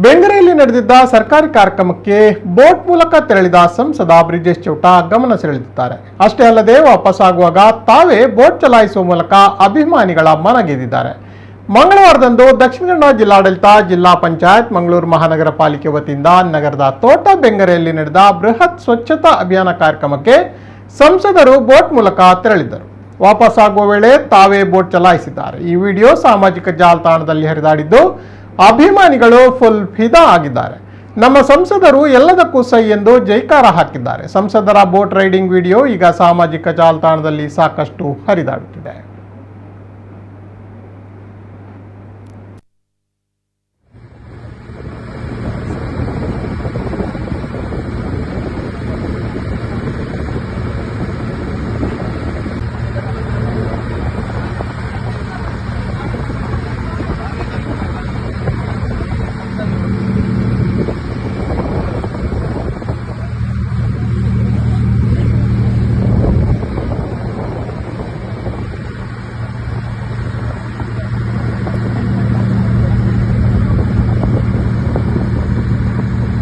ಬೆಂಗಳೂರಿನಲ್ಲಿ ನಡೆದಿದ್ದ ಸರ್ಕಾರಿ ಕಾರ್ಯಕ್ರಮಕ್ಕೆ ಬೋಟ್ ಮೂಲಕ ತೆರಳಿದ ಸಂಸದ ಬ್ರಿಜೇಶ್ ಚೌಟ ಗಮನ ಸೆಳೆದಿದ್ದಾರೆ. ಅಷ್ಟೇ ಅಲ್ಲದೆ ವಾಪಸ್ ಆಗುವಾಗ ತಾವೇ ಬೋಟ್ ಚಲಾಯಿಸುವ ಮೂಲಕ ಅಭಿಮಾನಿಗಳ ಮನ ಗೆದ್ದಿದ್ದಾರೆ. ಮಂಗಳವಾರದಂದು ದಕ್ಷಿಣ ಕನ್ನಡ ಜಿಲ್ಲಾಡಳಿತ, ಜಿಲ್ಲಾ ಪಂಚಾಯತ್, ಮಂಗಳೂರು ಮಹಾನಗರ ಪಾಲಿಕೆ ವತಿಯಿಂದ ನಗರದ ತೋಟ ಬೆಂಗರೆಯಲ್ಲಿ ನಡೆದ ಬೃಹತ್ ಸ್ವಚ್ಛತಾ ಅಭಿಯಾನ ಕಾರ್ಯಕ್ರಮಕ್ಕೆ ಸಂಸದರು ಬೋಟ್ ಮೂಲಕ ತೆರಳಿದ್ದರು. ವಾಪಸ್ ಆಗುವ ವೇಳೆ ತಾವೇ ಬೋಟ್ ಚಲಾಯಿಸಿದ್ದಾರೆ. ಈ ವಿಡಿಯೋ ಸಾಮಾಜಿಕ ಜಾಲತಾಣದಲ್ಲಿ ಹರಿದಾಡಿದ್ದು ಅಭಿಮಾನಿಗಳು ಫುಲ್ ಫಿದಾ ಆಗಿದ್ದಾರೆ. ನಮ್ಮ ಸಂಸದರು ಎಲ್ಲದಕ್ಕೂ ಸೈ ಎಂದು ಜೈಕಾರ ಹಾಕಿದ್ದಾರೆ. ಸಂಸದರ ಬೋಟ್ ರೈಡಿಂಗ್ ವಿಡಿಯೋ ಈಗ ಸಾಮಾಜಿಕ ಜಾಲತಾಣದಲ್ಲಿ ಸಾಕಷ್ಟು ಹರಿದಾಡುತ್ತಿದೆ.